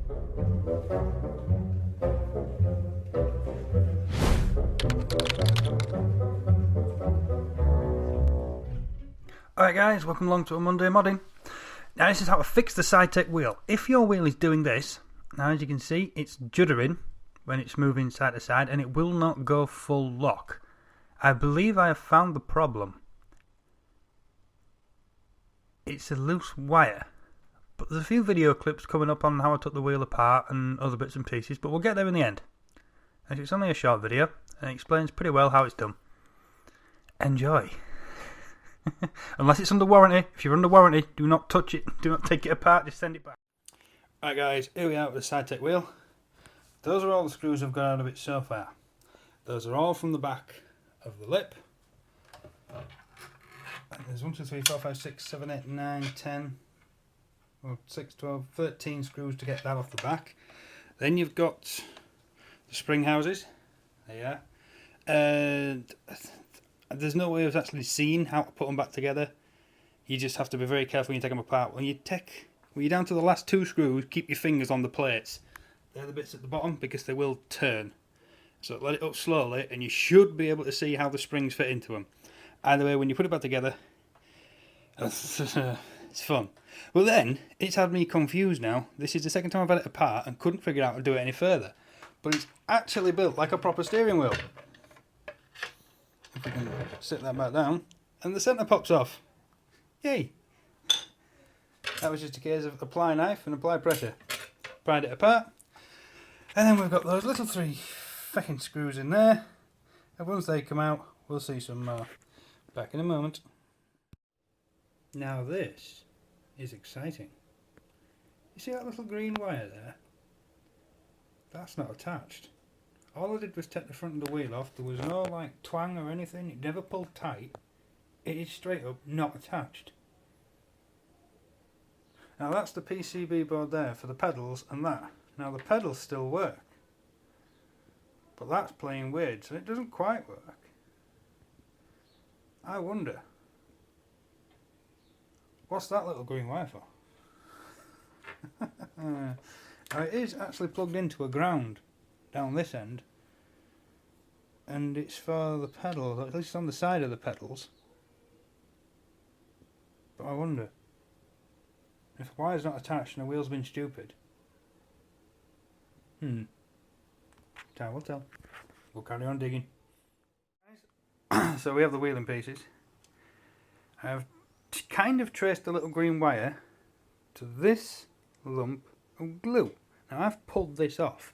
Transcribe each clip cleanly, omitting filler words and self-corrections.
Alright guys, welcome along to a Monday modding. Now this is how to fix the Saitek wheel. If your wheel is doing this, now as you can see it's juddering when it's moving side to side and it will not go full lock. I believe I have found the problem. It's a loose wire. But there's a few video clips coming up on how I took the wheel apart and other bits and pieces, but we'll get there in the end. As it's only a short video and it explains pretty well how it's done. Enjoy. Unless it's under warranty. If you're under warranty, do not touch it. Do not take it apart. Just send it back. Right guys, here we are with the Saitek wheel. Those are all the screws I've got out of it so far. Those are all from the back of the lip. And there's 1, 2, 3, 4, 5, 6, 7, 8, 9, 10, 6, 12, 13 screws to get that off the back. Then you've got the spring houses. There you are. And there's no way of actually seeing how to put them back together. You just have to be very careful when you take them apart. When you're down to the last 2 screws, keep your fingers on the plates. They're the bits at the bottom because they will turn. So let it up slowly and you should be able to see how the springs fit into them. Either way, when you put it back together, it's fun. Well then, it's had me confused now. This is the second time I've had it apart and couldn't figure out how to do it any further. But it's actually built like a proper steering wheel. If we can sit that back down, and the centre pops off. Yay! That was just a case of apply knife and apply pressure. Pried it apart, and then we've got those little 3 fucking screws in there. And once they come out, we'll see some more. Back in a moment. Now this is exciting. You see that little green wire there? That's not attached. All I did was take the front of the wheel off. There was no like twang or anything. It never pulled tight. It is straight up not attached. Now that's the PCB board there for the pedals and that. Now the pedals still work. But that's playing weird, so it doesn't quite work. I wonder. What's that little green wire for? Now it is actually plugged into a ground down this end, and it's for the pedals, or at least on the side of the pedals. But I wonder if the wire's not attached and the wheel's been stupid. Time will tell. We'll carry on digging. So we have the wheel in pieces. I've kind of traced the little green wire to this lump of glue. Now I've pulled this off.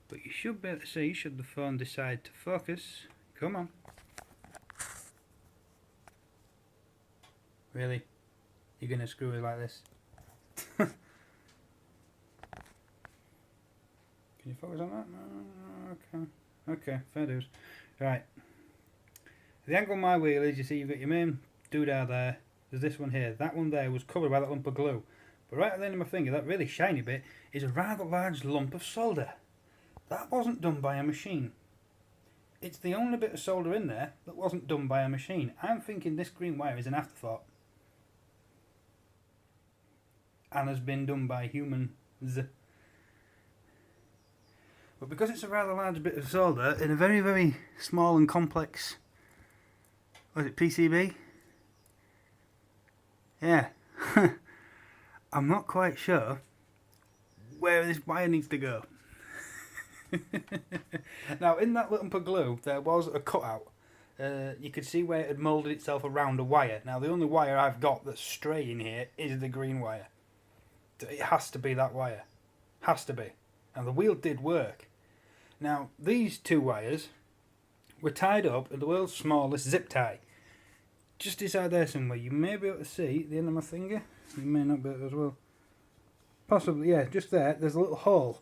But you should be able to see, should the phone decide to focus. Come on. Really? You're going to screw it like this? Can you focus on that? No, okay. Okay, fair dues. Right. The angle of my wheel is, you see you've got your main doodah there. There's this one here. That one there was covered by that lump of glue. But right at the end of my finger, that really shiny bit, is a rather large lump of solder. That wasn't done by a machine. It's the only bit of solder in there that wasn't done by a machine. I'm thinking this green wire is an afterthought. And has been done by humans. But because it's a rather large bit of solder in a very, very small and complex, what is it, PCB? Yeah. I'm not quite sure where this wire needs to go. Now in that little lump of glue there was a cutout. You could see where it had moulded itself around a wire. Now the only wire I've got that's straying here is the green wire. It has to be that wire. Has to be. And the wheel did work. Now these 2 wires were tied up in the world's smallest zip tie. Just inside there somewhere. You may be able to see the end of my finger. You may not be able to as well. Possibly, yeah, just there. There's a little hole.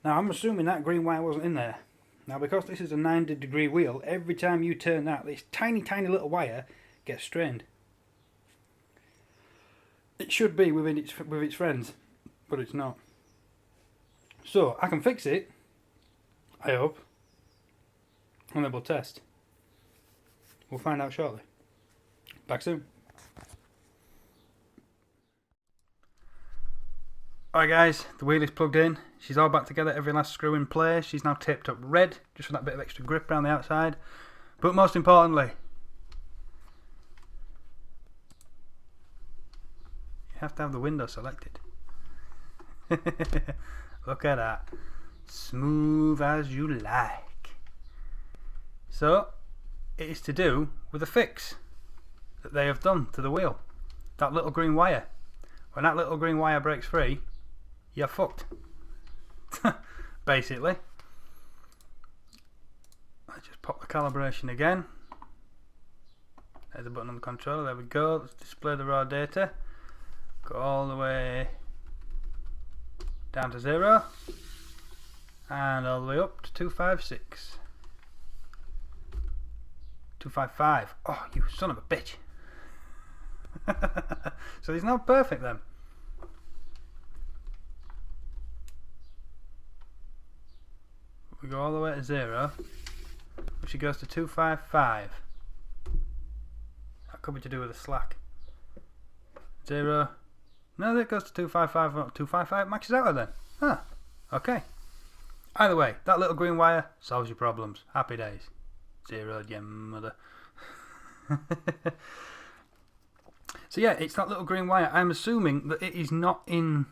Now I'm assuming that green wire wasn't in there. Now because this is a 90-degree wheel, every time you turn that, this tiny little wire gets strained. It should be with its friends, but it's not. So I can fix it, I hope, and then we'll test. We'll find out shortly. Back soon. Alright guys, the wheel is plugged in. She's all back together, every last screw in place. She's now taped up red, just for that bit of extra grip around the outside. But most importantly, you have to have the window selected. Look at that. Smooth as you like. So, it is to do with a fix that they have done to the wheel. That little green wire. When that little green wire breaks free, you're fucked. Basically. I just pop the calibration again. There's a button on the controller, there we go. Let's display the raw data. Go all the way down to 0 and all the way up to 256. 255. Oh, you son of a bitch. So he's not perfect then. We go all the way to 0, which goes to 255. That could be to do with the slack. 0. No, that goes to 255. 255 maxes out then. Huh. Okay. Either way, that little green wire solves your problems. Happy days. 0, your mother. So yeah, it's that little green wire. I'm assuming that it is not in...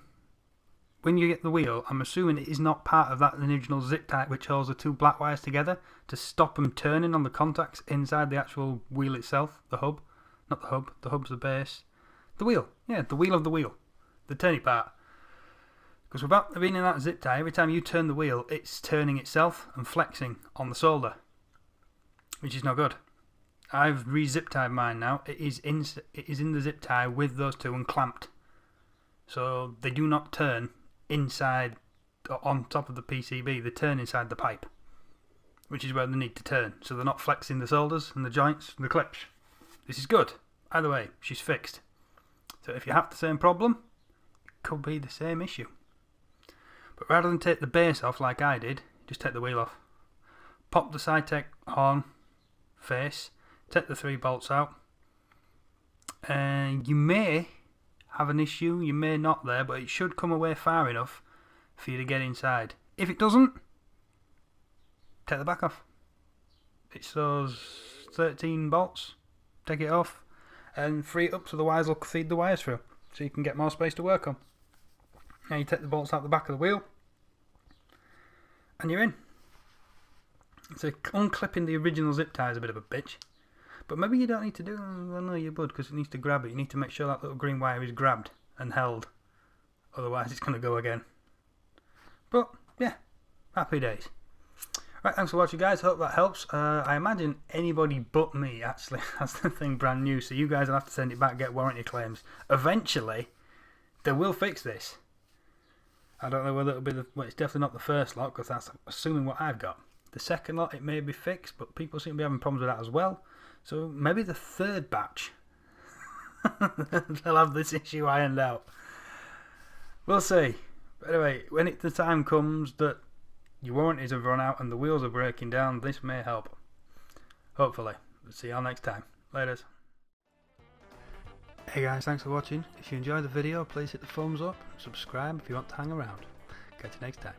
When you get the wheel, I'm assuming it is not part of that original zip tie which holds the two black wires together to stop them turning on the contacts inside the actual wheel itself. The hub. Not the hub. The hub's the base. The wheel. Yeah, the wheel of the wheel. The turny part. Because without there being in that zip tie, every time you turn the wheel, it's turning itself and flexing on the solder. Which is no good. I've re-zip tied mine now. It is in the zip tie with those two and clamped. So they do not turn inside or on top of the PCB, they turn inside the pipe, which is where they need to turn, so they're not flexing the solders and the joints and the clips. This is good. Either way, she's fixed. So if you have the same problem, it could be the same issue. But rather than take the base off like I did, just take the wheel off. Pop the Saitek horn face, take the 3 bolts out, and you may have an issue, you may not there, but it should come away far enough for you to get inside. If it doesn't, take the back off. It's those 13 bolts. Take it off and free it up so the wires will feed the wires through, so you can get more space to work on. Now you take the bolts out the back of the wheel and you're in. So unclipping the original zip tie is a bit of a bitch. But maybe you don't need to do... Well, no, you would, because it needs to grab it. You need to make sure that little green wire is grabbed and held. Otherwise, it's going to go again. But, yeah. Happy days. Right, thanks for watching, guys. Hope that helps. I imagine anybody but me actually has the thing brand new, so you guys will have to send it back, get warranty claims. Eventually, they will fix this. I don't know whether it'll be the... Well, it's definitely not the first lot, because that's assuming what I've got. The second lot, it may be fixed, but people seem to be having problems with that as well. So maybe the third batch, they'll have this issue ironed out. We'll see. But anyway, when the time comes that your warranties have run out and the wheels are breaking down, this may help. Hopefully. We'll see y'all next time. Laters. Hey guys, thanks for watching. If you enjoyed the video, please hit the thumbs up and subscribe if you want to hang around. Catch you next time.